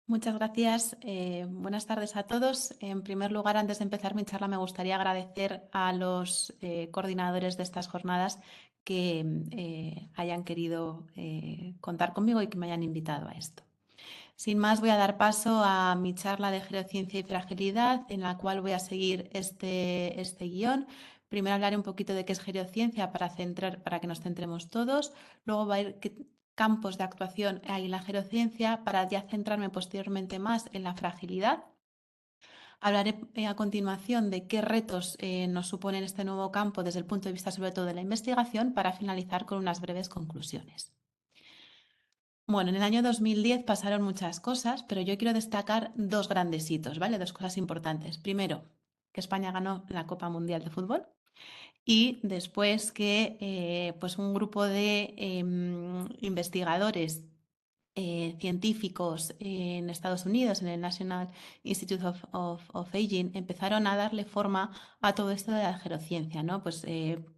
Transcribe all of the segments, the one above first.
Muchas gracias. Buenas tardes a todos. En primer lugar, antes de empezar mi charla, me gustaría agradecer a los coordinadores de estas jornadas que hayan querido contar conmigo y que me hayan invitado a esto. Sin más, voy a dar paso a mi charla de geociencia y fragilidad, en la cual voy a seguir este guión. Primero hablaré un poquito de qué es geociencia para que nos centremos todos. Luego va a ir qué campos de actuación hay en la geociencia para ya centrarme posteriormente más en la fragilidad. Hablaré a continuación de qué retos nos supone este nuevo campo desde el punto de vista sobre todo de la investigación para finalizar con unas breves conclusiones. Bueno, en el año 2010 pasaron muchas cosas, pero yo quiero destacar dos grandes hitos, ¿vale? Dos cosas importantes. Primero, que España ganó la Copa Mundial de Fútbol y después que pues un grupo de investigadores científicos en Estados Unidos, en el National Institute of Aging, empezaron a darle forma a todo esto de la gerociencia, ¿no? Pues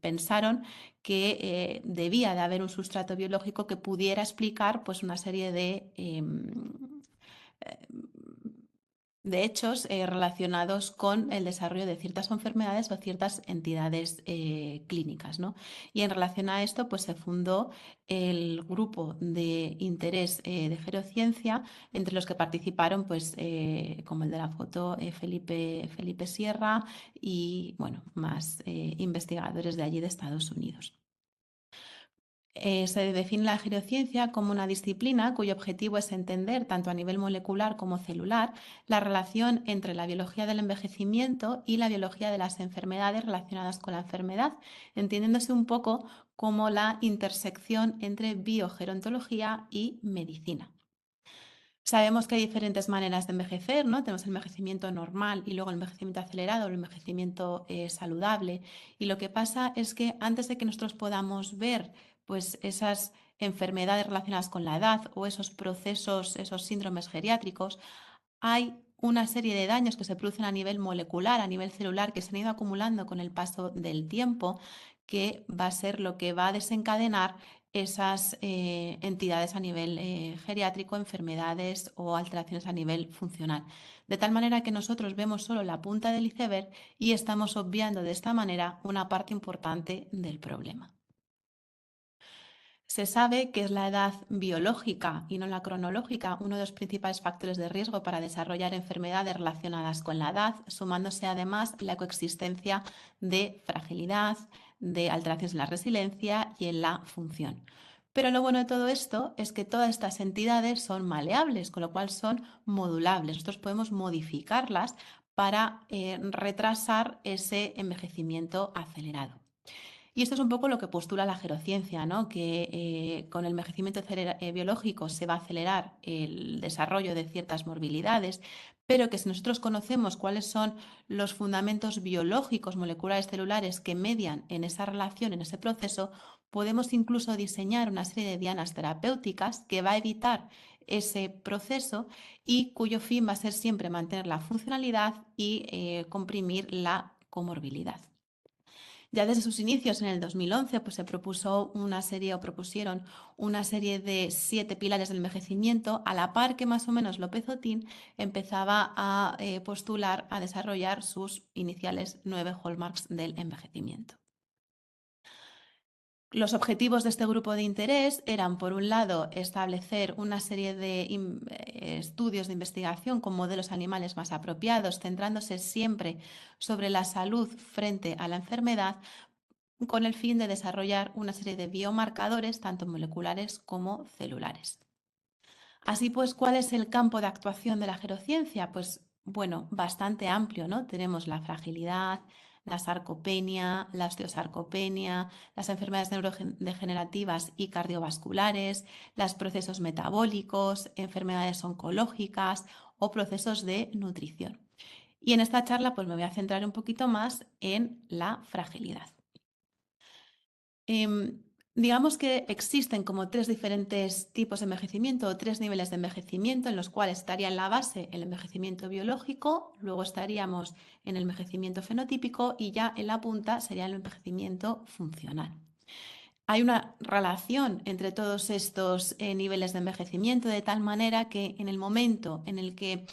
pensaron que debía de haber un sustrato biológico que pudiera explicar pues, una serie de hechos relacionados con el desarrollo de ciertas enfermedades o ciertas entidades clínicas, ¿no? Y en relación a esto, pues se fundó el grupo de interés de gerociencia, entre los que participaron, pues, como el de la foto, Felipe Sierra y, bueno, más investigadores de allí de Estados Unidos. Se define la geociencia como una disciplina cuyo objetivo es entender, tanto a nivel molecular como celular, la relación entre la biología del envejecimiento y la biología de las enfermedades relacionadas con la enfermedad, entendiéndose un poco como la intersección entre biogerontología y medicina. Sabemos que hay diferentes maneras de envejecer, ¿no? Tenemos el envejecimiento normal y luego el envejecimiento acelerado, el envejecimiento saludable. Y lo que pasa es que antes de que nosotros podamos ver pues, esas enfermedades relacionadas con la edad o esos procesos, esos síndromes geriátricos, hay una serie de daños que se producen a nivel molecular, a nivel celular, que se han ido acumulando con el paso del tiempo, que va a ser lo que va a desencadenar esas entidades a nivel geriátrico, enfermedades o alteraciones a nivel funcional. De tal manera que nosotros vemos solo la punta del iceberg y estamos obviando de esta manera una parte importante del problema. Se sabe que es la edad biológica y no la cronológica uno de los principales factores de riesgo para desarrollar enfermedades relacionadas con la edad, sumándose además la coexistencia de fragilidad, de alteraciones en la resiliencia y en la función. Pero lo bueno de todo esto es que todas estas entidades son maleables, con lo cual son modulables. Nosotros podemos modificarlas para retrasar ese envejecimiento acelerado. Y esto es un poco lo que postula la gerociencia, ¿no? Que con el envejecimiento biológico se va a acelerar el desarrollo de ciertas morbilidades, pero que si nosotros conocemos cuáles son los fundamentos biológicos, moleculares, celulares que median en esa relación, en ese proceso, podemos incluso diseñar una serie de dianas terapéuticas que va a evitar ese proceso y cuyo fin va a ser siempre mantener la funcionalidad y comprimir la comorbilidad. Ya desde sus inicios en el 2011 pues se propuso una serie o propusieron una serie de 7 pilares del envejecimiento, a la par que más o menos López Otín empezaba a postular a desarrollar sus iniciales 9 hallmarks del envejecimiento. Los objetivos de este grupo de interés eran, por un lado, establecer una serie de estudios de investigación con modelos animales más apropiados, centrándose siempre sobre la salud frente a la enfermedad, con el fin de desarrollar una serie de biomarcadores, tanto moleculares como celulares. Así pues, ¿cuál es el campo de actuación de la gerociencia? Pues bueno, bastante amplio, ¿no? Tenemos la fragilidad, la sarcopenia, la osteosarcopenia, las enfermedades neurodegenerativas y cardiovasculares, los procesos metabólicos, enfermedades oncológicas o procesos de nutrición. Y en esta charla pues me voy a centrar un poquito más en la fragilidad. Digamos que existen como 3 diferentes tipos de envejecimiento o 3 niveles de envejecimiento en los cuales estaría en la base el envejecimiento biológico, luego estaríamos en el envejecimiento fenotípico y ya en la punta sería el envejecimiento funcional. Hay una relación entre todos estos niveles de envejecimiento, de tal manera que en el momento en el que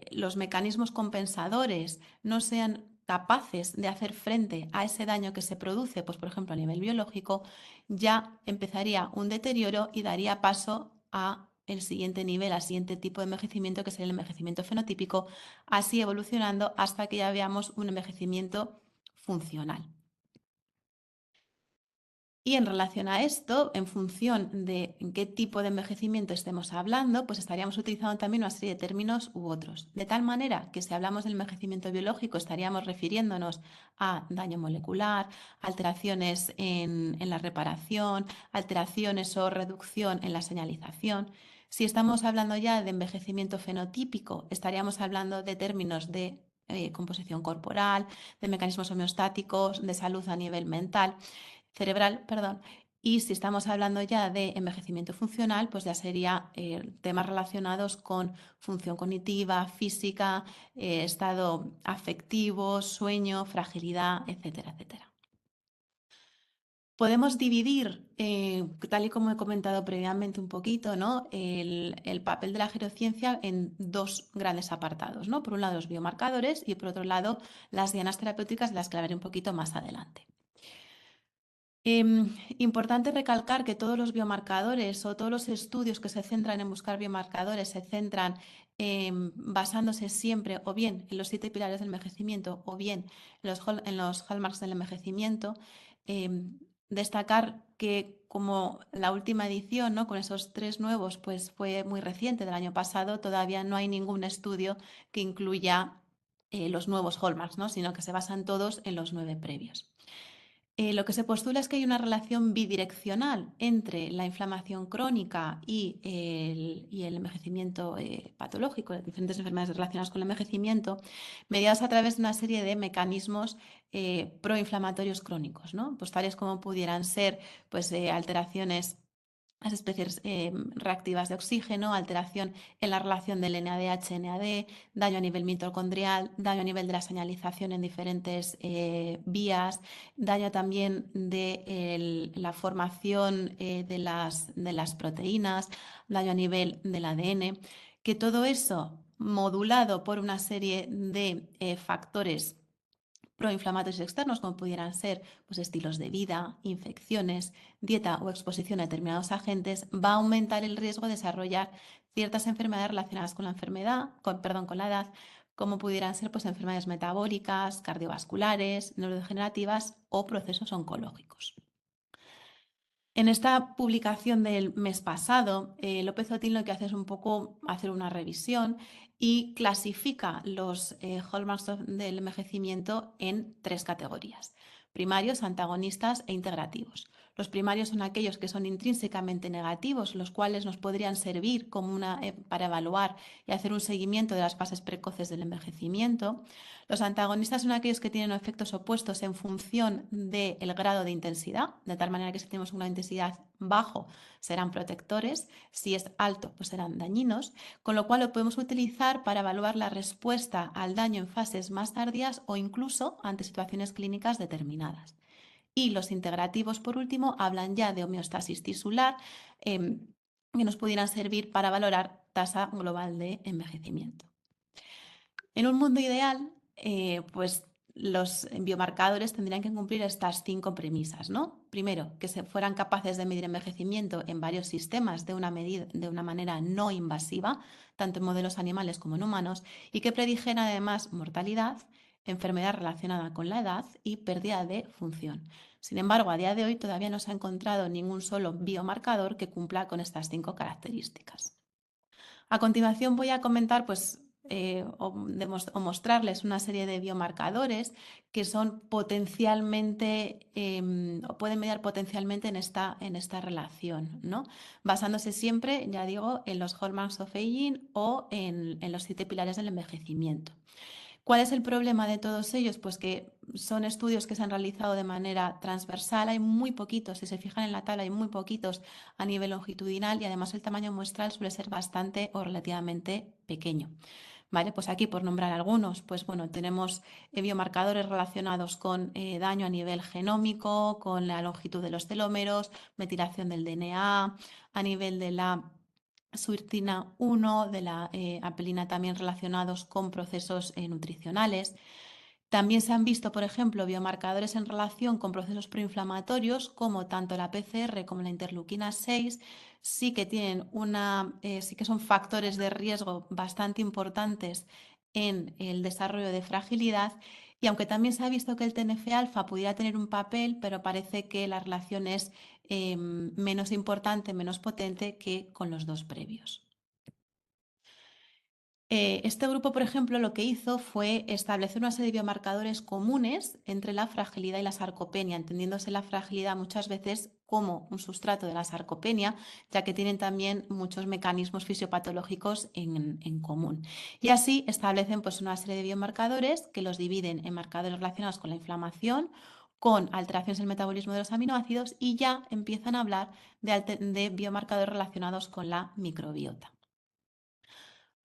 los mecanismos compensadores no sean capaces de hacer frente a ese daño que se produce, pues por ejemplo a nivel biológico, ya empezaría un deterioro y daría paso a el siguiente nivel, al siguiente tipo de envejecimiento, que sería el envejecimiento fenotípico, así evolucionando hasta que ya veamos un envejecimiento funcional. Y en relación a esto, en función de en qué tipo de envejecimiento estemos hablando, pues estaríamos utilizando también una serie de términos u otros. De tal manera que si hablamos del envejecimiento biológico, estaríamos refiriéndonos a daño molecular, alteraciones en la reparación, alteraciones o reducción en la señalización. Si estamos hablando ya de envejecimiento fenotípico, estaríamos hablando de términos de composición corporal, de mecanismos homeostáticos, de salud a nivel mental cerebral, perdón. Y si estamos hablando ya de envejecimiento funcional, pues ya sería temas relacionados con función cognitiva, física, estado afectivo, sueño, fragilidad, etcétera, etcétera. Podemos dividir, tal y como he comentado previamente un poquito, ¿no? el papel de la geronciencia en dos grandes apartados, ¿no? Por un lado los biomarcadores y por otro lado las dianas terapéuticas, de las que hablaré un poquito más adelante. Importante recalcar que todos los biomarcadores o todos los estudios que se centran en buscar biomarcadores se centran basándose siempre o bien en los 7 pilares del envejecimiento o bien en los hallmarks del envejecimiento. Destacar que como la última edición, ¿no? Con esos 3 nuevos, pues fue muy reciente del año pasado, todavía no hay ningún estudio que incluya los nuevos hallmarks, ¿no? Sino que se basan todos en los 9 previos. Lo que se postula es que hay una relación bidireccional entre la inflamación crónica y el envejecimiento patológico, las diferentes enfermedades relacionadas con el envejecimiento, mediadas a través de una serie de mecanismos proinflamatorios crónicos, ¿no? Pues tales como pudieran ser pues, alteraciones las especies reactivas de oxígeno, alteración en la relación del NADH-NAD, daño a nivel mitocondrial, daño a nivel de la señalización en diferentes vías, daño también de la formación de las proteínas, daño a nivel del ADN, que todo eso modulado por una serie de factores proinflamatorios externos, como pudieran ser pues, estilos de vida, infecciones, dieta o exposición a determinados agentes, va a aumentar el riesgo de desarrollar ciertas enfermedades relacionadas con la enfermedad, con la edad, como pudieran ser pues, enfermedades metabólicas, cardiovasculares, neurodegenerativas o procesos oncológicos. En esta publicación del mes pasado, López Otín lo que hace es un poco hacer una revisión y clasifica los hallmarks del envejecimiento en 3 categorías: primarios, antagonistas e integrativos. Los primarios son aquellos que son intrínsecamente negativos, los cuales nos podrían servir como para evaluar y hacer un seguimiento de las fases precoces del envejecimiento. Los antagonistas son aquellos que tienen efectos opuestos en función del grado de intensidad, de tal manera que si tenemos una intensidad bajo serán protectores, si es alto pues serán dañinos, con lo cual lo podemos utilizar para evaluar la respuesta al daño en fases más tardías o incluso ante situaciones clínicas determinadas. Y los integrativos, por último, hablan ya de homeostasis tisular, que nos pudieran servir para valorar tasa global de envejecimiento. En un mundo ideal, pues los biomarcadores tendrían que cumplir estas 5 premisas, ¿no? Primero, que se fueran capaces de medir envejecimiento en varios sistemas de una manera no invasiva, tanto en modelos animales como en humanos, y que predijeran además mortalidad, enfermedad relacionada con la edad y pérdida de función. Sin embargo, a día de hoy todavía no se ha encontrado ningún solo biomarcador que cumpla con estas 5 características. A continuación voy a comentar o mostrarles una serie de biomarcadores que son potencialmente o pueden mediar potencialmente en esta relación, ¿no? Basándose siempre, ya digo, en los hallmarks of aging o en los 7 pilares del envejecimiento. ¿Cuál es el problema de todos ellos? Pues que son estudios que se han realizado de manera transversal, hay muy poquitos, si se fijan en la tabla, hay muy poquitos a nivel longitudinal y además el tamaño muestral suele ser bastante o relativamente pequeño. ¿Vale? Pues aquí, por nombrar algunos, pues bueno, tenemos biomarcadores relacionados con daño a nivel genómico, con la longitud de los telómeros, metilación del DNA, a nivel de la suirtina 1, de la apelina también relacionados con procesos nutricionales. También se han visto, por ejemplo, biomarcadores en relación con procesos proinflamatorios, como tanto la PCR como la interleuquina 6, sí que tienen sí que son factores de riesgo bastante importantes en el desarrollo de fragilidad. Y aunque también se ha visto que el TNF-alfa pudiera tener un papel, pero parece que la relación es menos importante, menos potente que con los dos previos. Este grupo, por ejemplo, lo que hizo fue establecer una serie de biomarcadores comunes entre la fragilidad y la sarcopenia, entendiéndose la fragilidad muchas veces como un sustrato de la sarcopenia, ya que tienen también muchos mecanismos fisiopatológicos en común. Y así establecen pues, una serie de biomarcadores que los dividen en marcadores relacionados con la inflamación, con alteraciones en el metabolismo de los aminoácidos y ya empiezan a hablar de biomarcadores relacionados con la microbiota.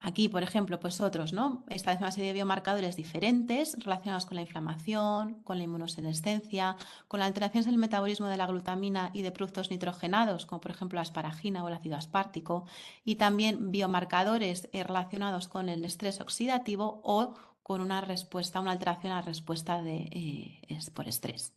Aquí, por ejemplo, pues otros, ¿no? Establece una serie de biomarcadores diferentes relacionados con la inflamación, con la inmunosenescencia, con las alteraciones en el metabolismo de la glutamina y de productos nitrogenados, como por ejemplo la asparagina o el ácido aspartico, y también biomarcadores relacionados con el estrés oxidativo o con una respuesta, una alteración a la respuesta por estrés.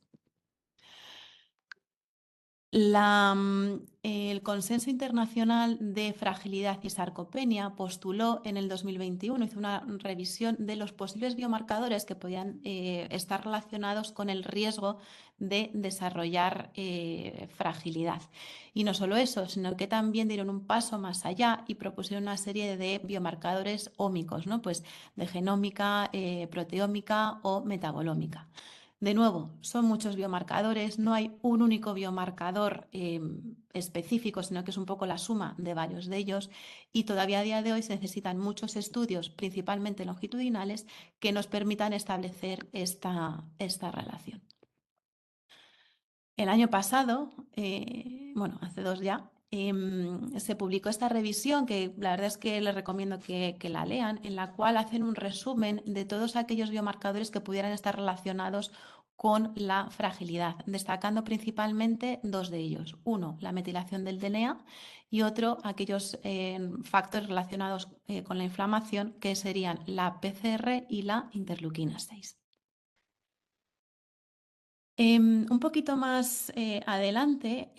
El Consenso Internacional de Fragilidad y Sarcopenia postuló en el 2021, hizo una revisión de los posibles biomarcadores que podían estar relacionados con el riesgo de desarrollar fragilidad. Y no solo eso, sino que también dieron un paso más allá y propusieron una serie de biomarcadores ómicos, ¿no? Pues de genómica, proteómica o metabolómica. De nuevo, son muchos biomarcadores, no hay un único biomarcador específico, sino que es un poco la suma de varios de ellos y todavía a día de hoy se necesitan muchos estudios, principalmente longitudinales, que nos permitan establecer esta relación. El año pasado, bueno, hace 2 ya, se publicó esta revisión que la verdad es que les recomiendo que la lean, en la cual hacen un resumen de todos aquellos biomarcadores que pudieran estar relacionados con la fragilidad, destacando principalmente 2 de ellos. Uno, la metilación del DNA y otro, aquellos factores relacionados con la inflamación, que serían la PCR y la interleuquina 6. Un poquito más adelante,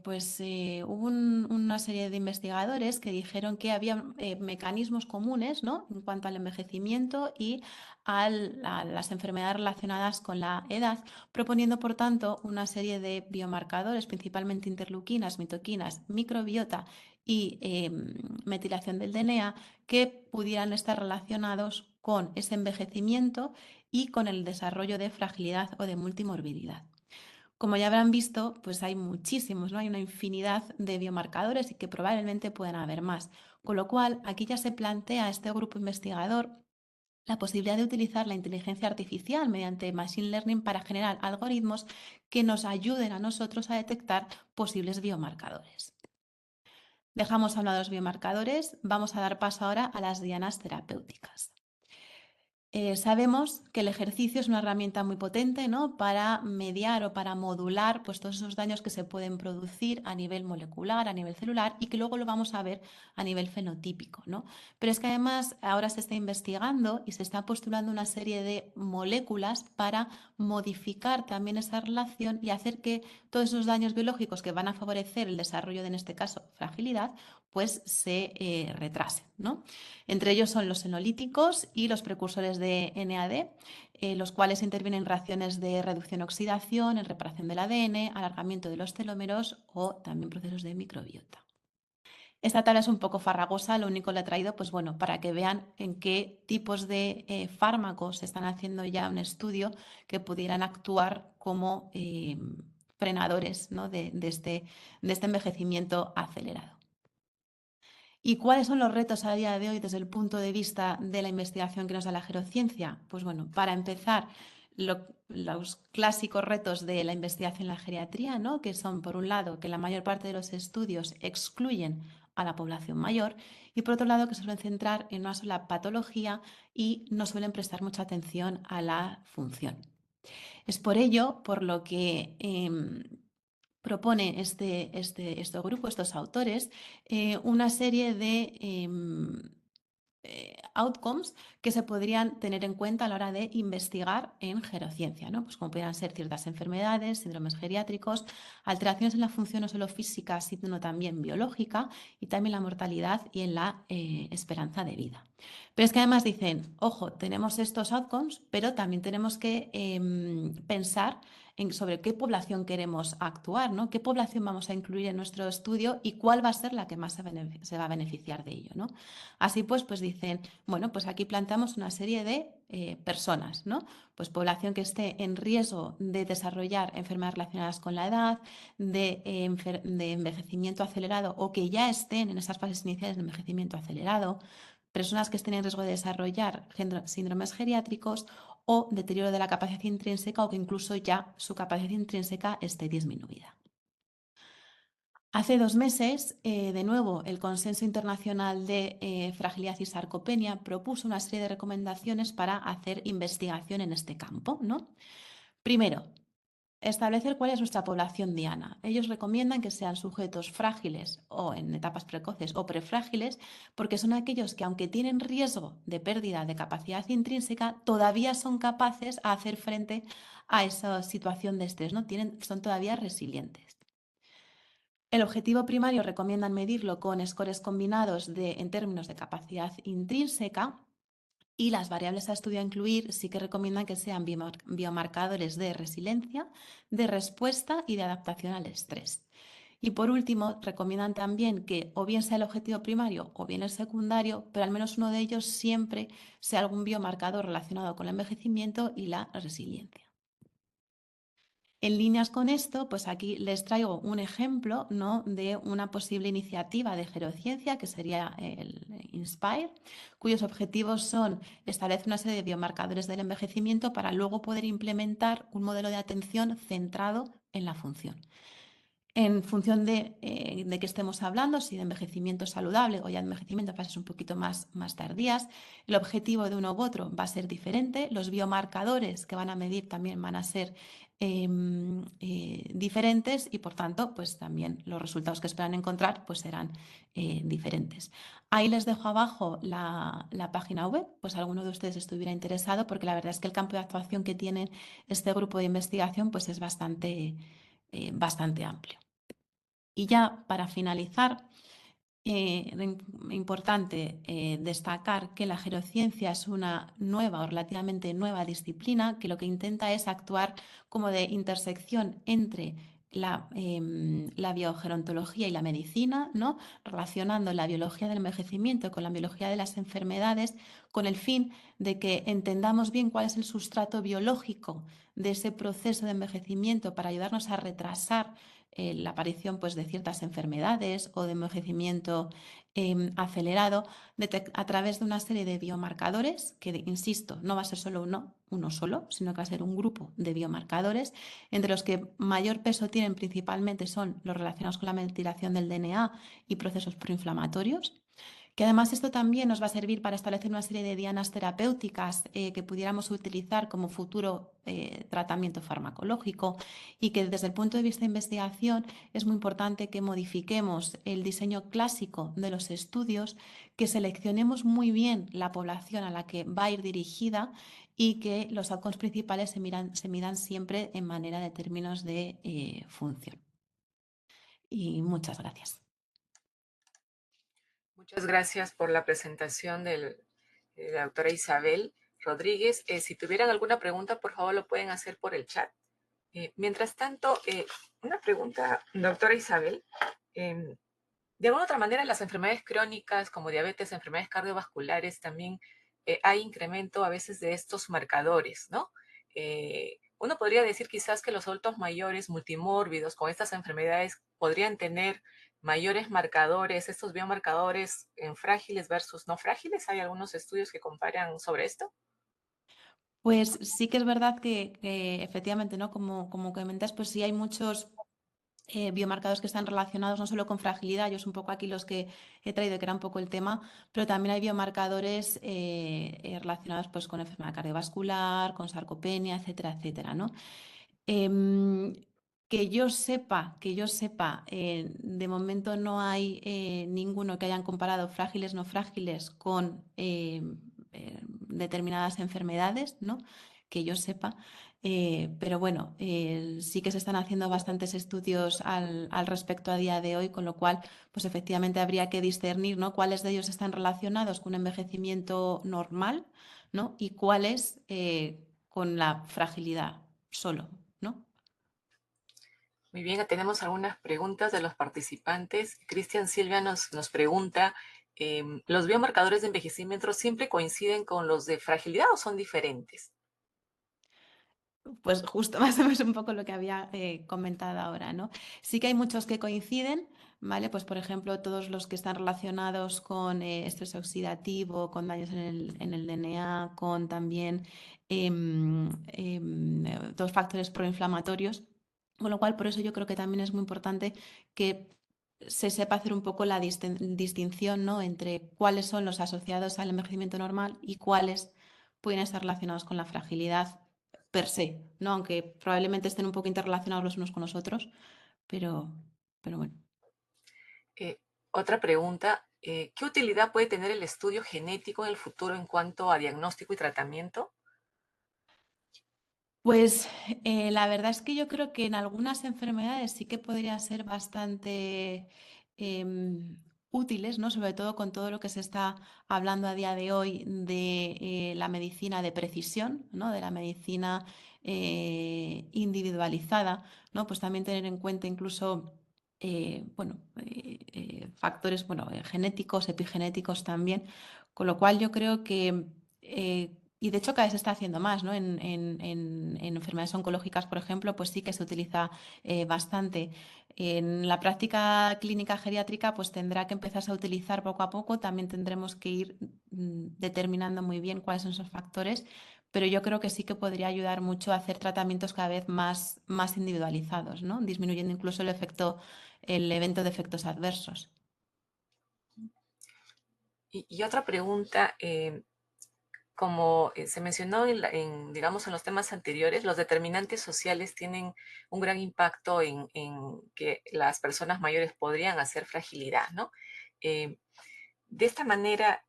pues hubo una serie de investigadores que dijeron que había mecanismos comunes, ¿no? En cuanto al envejecimiento y a las enfermedades relacionadas con la edad, proponiendo, por tanto, una serie de biomarcadores, principalmente interleuquinas, mitoquinas, microbiota y metilación del DNA, que pudieran estar relacionados con ese envejecimiento y con el desarrollo de fragilidad o de multimorbilidad. Como ya habrán visto, pues hay muchísimos, ¿no? Hay una infinidad de biomarcadores y que probablemente puedan haber más. Con lo cual, aquí ya se plantea este grupo investigador la posibilidad de utilizar la inteligencia artificial mediante Machine Learning para generar algoritmos que nos ayuden a nosotros a detectar posibles biomarcadores. Dejamos a un lado los biomarcadores, vamos a dar paso ahora a las dianas terapéuticas. Sabemos que el ejercicio es una herramienta muy potente, ¿no? Para mediar o para modular pues, todos esos daños que se pueden producir a nivel molecular, a nivel celular y que luego lo vamos a ver a nivel fenotípico, ¿no? Pero es que además ahora se está investigando y se está postulando una serie de moléculas para modificar también esa relación y hacer que todos esos daños biológicos que van a favorecer el desarrollo de, en este caso, fragilidad, pues se retrasen, ¿no? Entre ellos son los senolíticos y los precursores de NAD, los cuales intervienen en reacciones de reducción-oxidación, en reparación del ADN, alargamiento de los telómeros o también procesos de microbiota. Esta tabla es un poco farragosa, lo único que la he traído, pues bueno, para que vean en qué tipos de fármacos se están haciendo ya un estudio que pudieran actuar como frenadores, ¿no? de este envejecimiento acelerado. ¿Y cuáles son los retos a día de hoy desde el punto de vista de la investigación que nos da la gerociencia? Pues bueno, para empezar, los clásicos retos de la investigación en la geriatría, ¿no? Que son, por un lado, que la mayor parte de los estudios excluyen a la población mayor y por otro lado que se suelen centrar en una sola patología y no suelen prestar mucha atención a la función. Es por ello por lo que propone este grupo, estos autores, una serie de outcomes que se podrían tener en cuenta a la hora de investigar en gerociencia, ¿no? Pues como podrían ser ciertas enfermedades, síndromes geriátricos, alteraciones en la función no solo física, sino también biológica y también la mortalidad y en la esperanza de vida. Pero es que además dicen, ojo, tenemos estos outcomes, pero también tenemos que pensar sobre qué población queremos actuar, ¿no? Qué población vamos a incluir en nuestro estudio y cuál va a ser la que más se va a beneficiar de ello, ¿no? Así pues dicen, bueno, pues aquí planteamos una serie de personas, ¿no? Pues población que esté en riesgo de desarrollar enfermedades relacionadas con la edad, de envejecimiento acelerado o que ya estén en esas fases iniciales de envejecimiento acelerado, personas que estén en riesgo de desarrollar síndromes geriátricos o deterioro de la capacidad intrínseca o que incluso ya su capacidad intrínseca esté disminuida. Hace 2 meses, de nuevo, el Consenso Internacional de Fragilidad y Sarcopenia propuso una serie de recomendaciones para hacer investigación en este campo, ¿no? Primero, establecer cuál es nuestra población diana. Ellos recomiendan que sean sujetos frágiles o en etapas precoces o prefrágiles, porque son aquellos que, aunque tienen riesgo de pérdida de capacidad intrínseca, todavía son capaces a hacer frente a esa situación de estrés, ¿no? Son todavía resilientes. El objetivo primario recomiendan medirlo con scores combinados en términos de capacidad intrínseca y las variables a estudio a incluir sí que recomiendan que sean biomarcadores de resiliencia, de respuesta y de adaptación al estrés. Y por último, recomiendan también que o bien sea el objetivo primario o bien el secundario, pero al menos uno de ellos siempre sea algún biomarcador relacionado con el envejecimiento y la resiliencia. En líneas con esto, pues aquí les traigo un ejemplo, ¿no?, de una posible iniciativa de gerociencia que sería el INSPIRE, cuyos objetivos son establecer una serie de biomarcadores del envejecimiento para luego poder implementar un modelo de atención centrado en la función. En función de qué estemos hablando, si de envejecimiento saludable o ya de envejecimiento en fases un poquito más tardías, el objetivo de uno u otro va a ser diferente, los biomarcadores que van a medir también van a ser diferentes y por tanto pues también los resultados que esperan encontrar pues serán diferentes. Ahí les dejo abajo la página web, pues alguno de ustedes estuviera interesado, porque la verdad es que el campo de actuación que tiene este grupo de investigación pues es bastante amplio. Y ya para finalizar, importante destacar que la gerociencia es una nueva o relativamente nueva disciplina que lo que intenta es actuar como de intersección entre la biogerontología y la medicina, ¿no?, relacionando la biología del envejecimiento con la biología de las enfermedades, con el fin de que entendamos bien cuál es el sustrato biológico de ese proceso de envejecimiento para ayudarnos a retrasar la aparición pues, de ciertas enfermedades o de envejecimiento acelerado a través de una serie de biomarcadores que, insisto, no va a ser solo uno solo, sino que va a ser un grupo de biomarcadores, entre los que mayor peso tienen principalmente son los relacionados con la metilación del DNA y procesos proinflamatorios. Que además esto también nos va a servir para establecer una serie de dianas terapéuticas que pudiéramos utilizar como futuro tratamiento farmacológico y que desde el punto de vista de investigación es muy importante que modifiquemos el diseño clásico de los estudios, que seleccionemos muy bien la población a la que va a ir dirigida y que los outcomes principales se midan siempre en manera de términos de función. Y muchas gracias. Muchas gracias por la presentación de la doctora Isabel Rodríguez. Si tuvieran alguna pregunta, por favor, lo pueden hacer por el chat. Mientras tanto, una pregunta, doctora Isabel. De alguna otra manera, las enfermedades crónicas como diabetes, enfermedades cardiovasculares, también hay incremento a veces de estos marcadores, ¿no? Uno podría decir quizás que los adultos mayores multimórbidos con estas enfermedades podrían tener mayores marcadores, estos biomarcadores en frágiles versus no frágiles. ¿Hay algunos estudios que comparan sobre esto? Pues sí que es verdad que efectivamente, ¿no? Como comentas, pues sí hay muchos biomarcadores que están relacionados no solo con fragilidad, yo es un poco aquí los que he traído, que era un poco el tema, pero también hay biomarcadores relacionados pues, con enfermedad cardiovascular, con sarcopenia, etcétera, etcétera, ¿no? Em, que yo sepa, de momento no hay ninguno que hayan comparado frágiles no frágiles con determinadas enfermedades, ¿no? Que yo sepa. Pero bueno, sí que se están haciendo bastantes estudios al respecto a día de hoy, con lo cual, pues efectivamente habría que discernir, ¿no? Cuáles de ellos están relacionados con un envejecimiento normal, ¿no? Y cuáles con la fragilidad solo, ¿no? Muy bien, tenemos algunas preguntas de los participantes. Cristian Silvia nos pregunta, ¿los biomarcadores de envejecimiento siempre coinciden con los de fragilidad o son diferentes? Pues justo más o menos un poco lo que había comentado ahora, ¿no? Sí que hay muchos que coinciden, ¿vale? Pues por ejemplo, todos los que están relacionados con estrés oxidativo, con daños en el DNA, con también dos factores proinflamatorios, con lo cual por eso yo creo que también es muy importante que se sepa hacer un poco la distinción, ¿no? Entre cuáles son los asociados al envejecimiento normal y cuáles pueden estar relacionados con la fragilidad per se, ¿no? Aunque probablemente estén un poco interrelacionados los unos con los otros, pero, pero bueno. Eh, Otra pregunta, ¿qué utilidad puede tener el estudio genético en el futuro en cuanto a diagnóstico y tratamiento? Pues la verdad es que yo creo que en algunas enfermedades sí que podría ser bastante útiles, ¿no? Sobre todo con todo lo que se está hablando a día de hoy de la medicina de precisión, ¿no? De la medicina individualizada, ¿no? Pues también tener en cuenta incluso bueno, factores bueno, genéticos, epigenéticos también, con lo cual yo creo que y de hecho cada vez se está haciendo más, ¿no? En enfermedades oncológicas, por ejemplo, pues sí que se utiliza bastante. En la práctica clínica geriátrica, pues tendrá que empezarse a utilizar poco a poco. También tendremos que ir determinando muy bien cuáles son esos factores, pero yo creo que sí que podría ayudar mucho a hacer tratamientos cada vez más individualizados, ¿no? Disminuyendo incluso el evento de efectos adversos. Y otra pregunta, como se mencionó digamos, en los temas anteriores, los determinantes sociales tienen un gran impacto en que las personas mayores podrían hacer fragilidad, ¿no? Eh, de esta manera,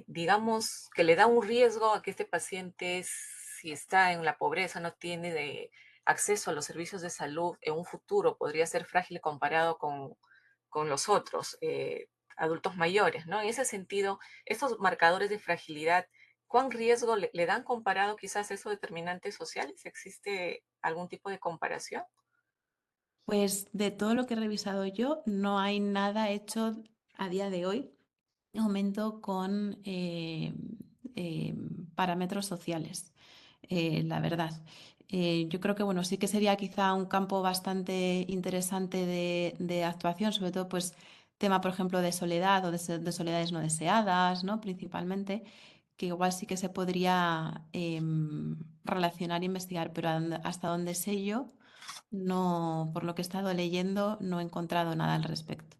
digamos que le da un riesgo a que este paciente, si está en la pobreza, no tiene acceso a los servicios de salud, en un futuro podría ser frágil comparado con los otros adultos mayores, ¿no? En ese sentido, estos marcadores de fragilidad, ¿cuán riesgo le dan comparado quizás a esos determinantes sociales? ¿Existe algún tipo de comparación? Pues de todo lo que he revisado yo, no hay nada hecho a día de hoy de momento con eh, parámetros sociales, la verdad. Yo creo que bueno, sí que sería quizá un campo bastante interesante de actuación, sobre todo pues tema, por ejemplo, de soledad o de soledades no deseadas, ¿no? Principalmente, que igual sí que se podría relacionar e investigar, pero hasta donde sé yo, no, por lo que he estado leyendo, no he encontrado nada al respecto.